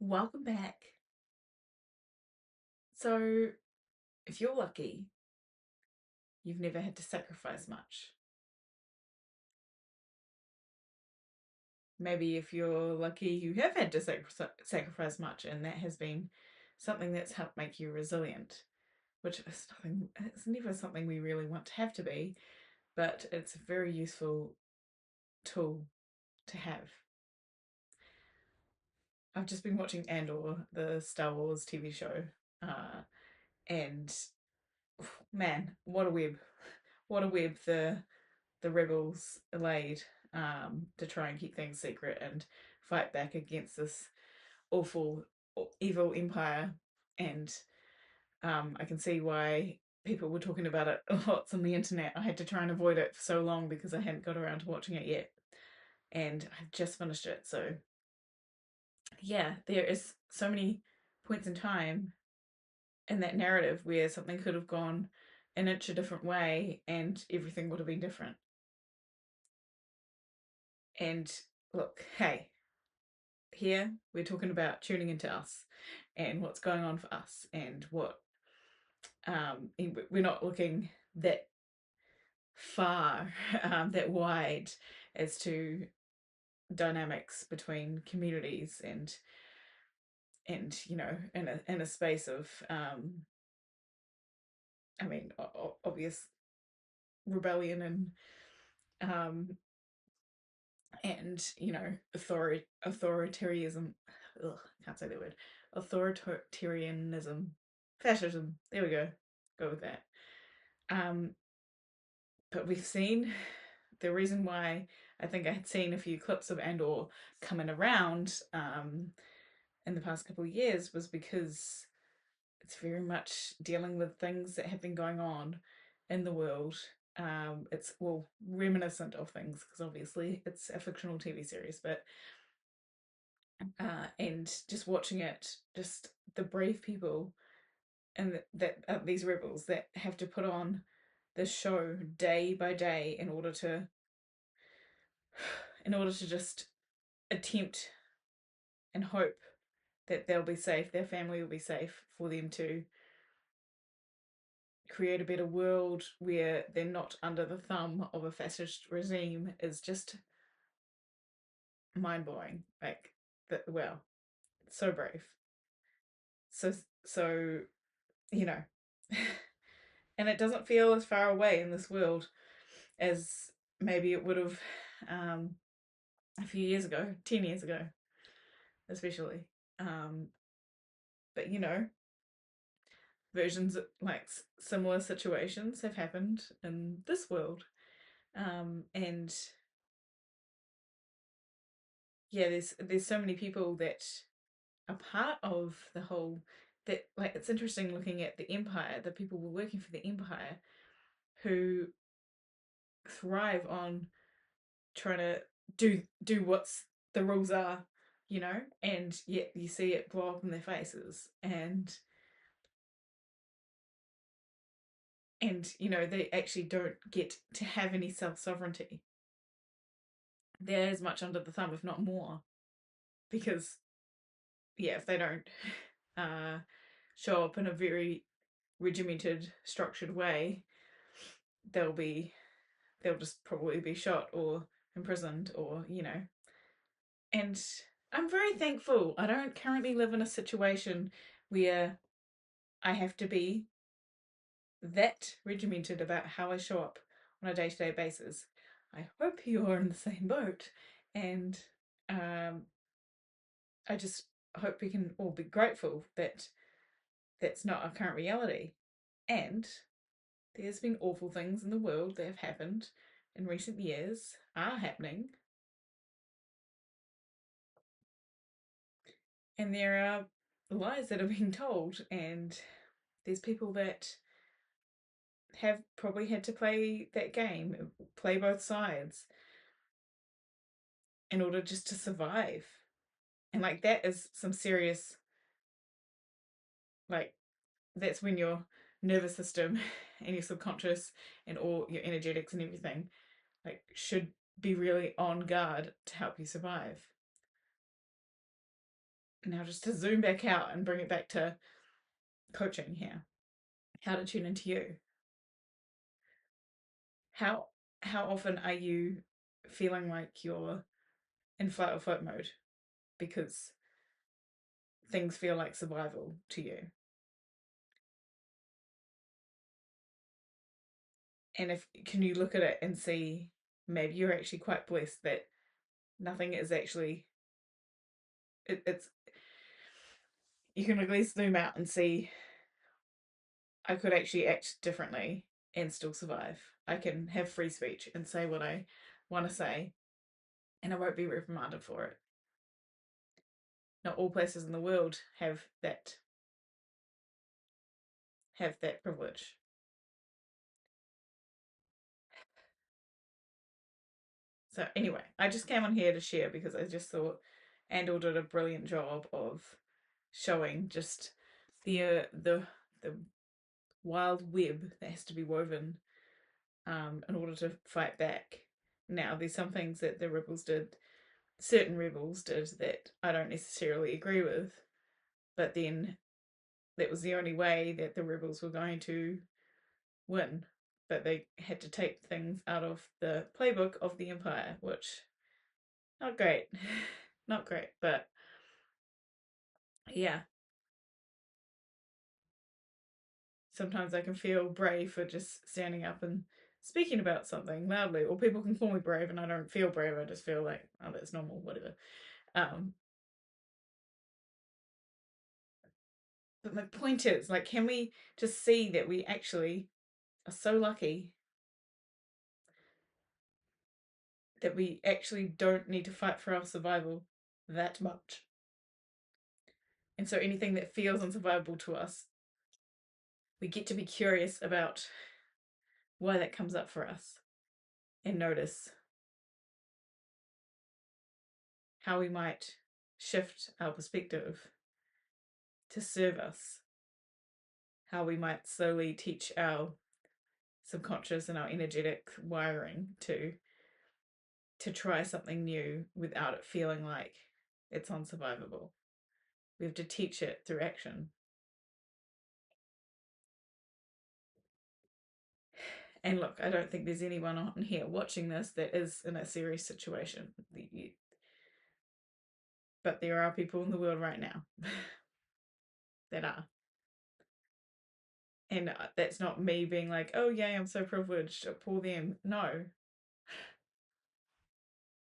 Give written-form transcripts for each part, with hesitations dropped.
Welcome back. So, if you're lucky, you've never had to sacrifice much. Maybe if you're lucky, you have had to sacrifice much, and that has been something that's helped make you resilient, which is nothing, it's never something we really want to have to be, but it's a very useful tool to have. I've just been watching Andor, the Star Wars TV show, and man, what a web! What a web the rebels laid to try and keep things secret and fight back against this awful, evil empire. And I can see why people were talking about it lots on the internet. I had to try and avoid it for so long because I hadn't got around to watching it yet. And I've just finished it. So, yeah, there is so many points in time in that narrative where something could have gone an inch a different way and everything would have been different. And look, hey, here we're talking about tuning into us and what's going on for us and what we're not looking that far, that wide as to dynamics between communities and in a space of obvious rebellion um and authoritarianism. Ugh, can't say that word. Authoritarianism, fascism. There we go with that. um but we've seen the reason why I think I had seen a few clips of Andor coming around in the past couple of years was because it's very much dealing with things that have been going on in the world. It's well reminiscent of things because obviously it's a fictional TV series, but and just watching it, just the brave people and that these rebels that have to put on this show day by day in order to just attempt and hope that they'll be safe, their family will be safe, for them to create a better world where they're not under the thumb of a fascist regime is just mind blowing. Like that, wow, so brave. So so you know, and it doesn't feel as far away in this world as maybe it would have um, a few years ago, 10 years ago, especially. Um, but versions of, like similar situations have happened in this world, and yeah, there's so many people that are part of the whole, that like it's interesting looking at the empire, the people who were working for the empire who thrive on trying to do what's the rules are, and yet you see it blow up in their faces, and they actually don't get to have any self-sovereignty. They're as much under the thumb, if not more, because yeah, if they don't uh, show up in a very regimented, structured way, they'll be they'll just probably be shot or imprisoned, or And I'm very thankful I don't currently live in a situation where I have to be that regimented about how I show up on a day-to-day basis. I hope you're in the same boat, and um, I just hope we can all be grateful that that's not our current reality. And there's been awful things in the world that have happened in recent years, are happening, and there are lies that are being told, and there's people that have probably had to play that game, play both sides in order just to survive. And like that is some serious, like, that's when your nervous system and your subconscious and all your energetics and everything like should be really on guard to help you survive. Now, just to zoom back out and bring it back to coaching here, how to tune into you. How how often are you feeling like you're in fight or flight mode because things feel like survival to you? And if can you look at it and see maybe you're actually quite blessed that nothing is actually it's you can at least zoom out and see I could actually act differently and still survive. I can have free speech and say what I want to say and I won't be reprimanded for it. Not all places in the world have that privilege. So anyway, I just came on here to share because I just thought Andor did a brilliant job of showing just the wild web that has to be woven in order to fight back. Now, there's some things that the rebels did, certain rebels did that I don't necessarily agree with, but then that was the only way that the rebels were going to win. But they had to take things out of the playbook of the Empire, which not great, not great, but yeah. Sometimes I can feel brave for just standing up and speaking about something loudly, or people can call me brave and I don't feel brave. I just feel like, oh, that's normal, whatever. Um, but my point is, like, can we just see that we actually are so lucky that we actually don't need to fight for our survival that much? And so anything that feels unsurvivable to us, we get to be curious about why that comes up for us and notice how we might shift our perspective to serve us, how we might slowly teach our subconscious and our energetic wiring to try something new without it feeling like it's unsurvivable. We have to teach it through action. And look, I don't think there's anyone on here watching this that is in a serious situation. But there are people in the world right now that are. And that's not me being like, oh, yay, I'm so privileged, poor them. No.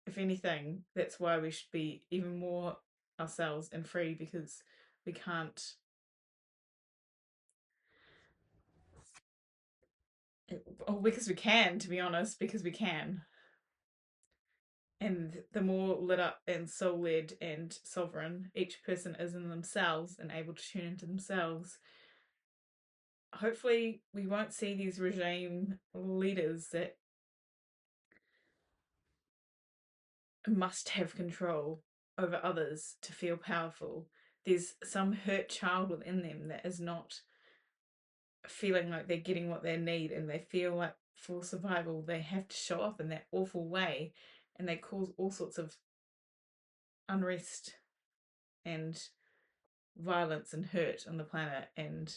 If anything, that's why we should be even more ourselves and free because we can't. Oh, because we can, to be honest, because we can. And the more lit up and soul led and sovereign each person is in themselves and able to tune into themselves, hopefully we won't see these regime leaders that must have control over others to feel powerful. There's some hurt child within them that is not feeling like they're getting what they need, and they feel like for survival they have to show up in that awful way, and they cause all sorts of unrest and violence and hurt on the planet. And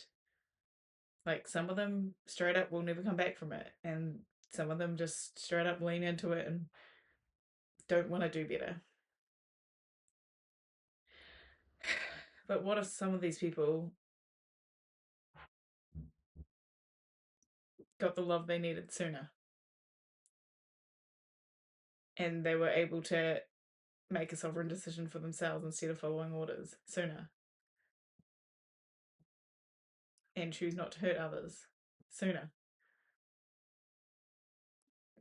like some of them straight up will never come back from it, and some of them just straight up lean into it and don't want to do better. But what if some of these people got the love they needed sooner and they were able to make a sovereign decision for themselves instead of following orders sooner and choose not to hurt others sooner?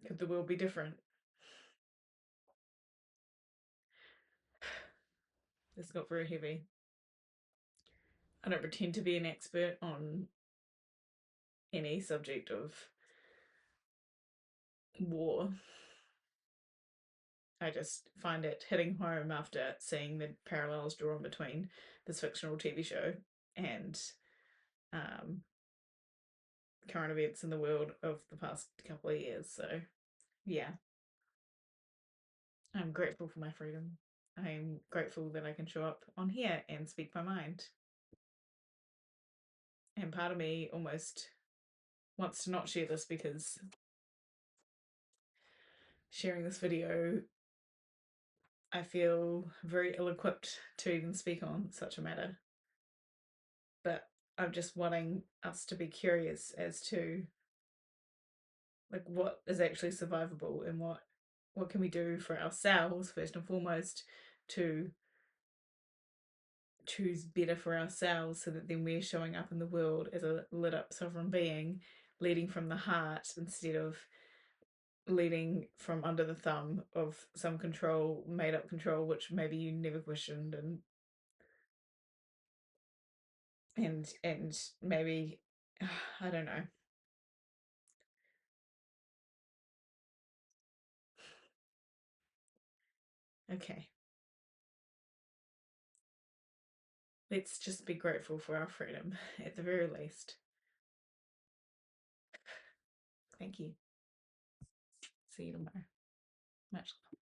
Could the world be different? This got very heavy. I don't pretend to be an expert on any subject of war. I just find it hitting home after seeing the parallels drawn between this fictional TV show and um, current events in the world of the past couple of years. So, yeah, I'm grateful for my freedom. I'm grateful that I can show up on here and speak my mind. And part of me almost wants to not share this because sharing this video, I feel very ill-equipped to even speak on such a matter. But I'm just wanting us to be curious as to like what is actually survivable and what can we do for ourselves first and foremost to choose better for ourselves so that then we're showing up in the world as a lit up sovereign being leading from the heart instead of leading from under the thumb of some control, made up control, which maybe you never questioned, and maybe I don't know. Okay, let's just be grateful for our freedom at the very least. Thank you. See you tomorrow. Much love.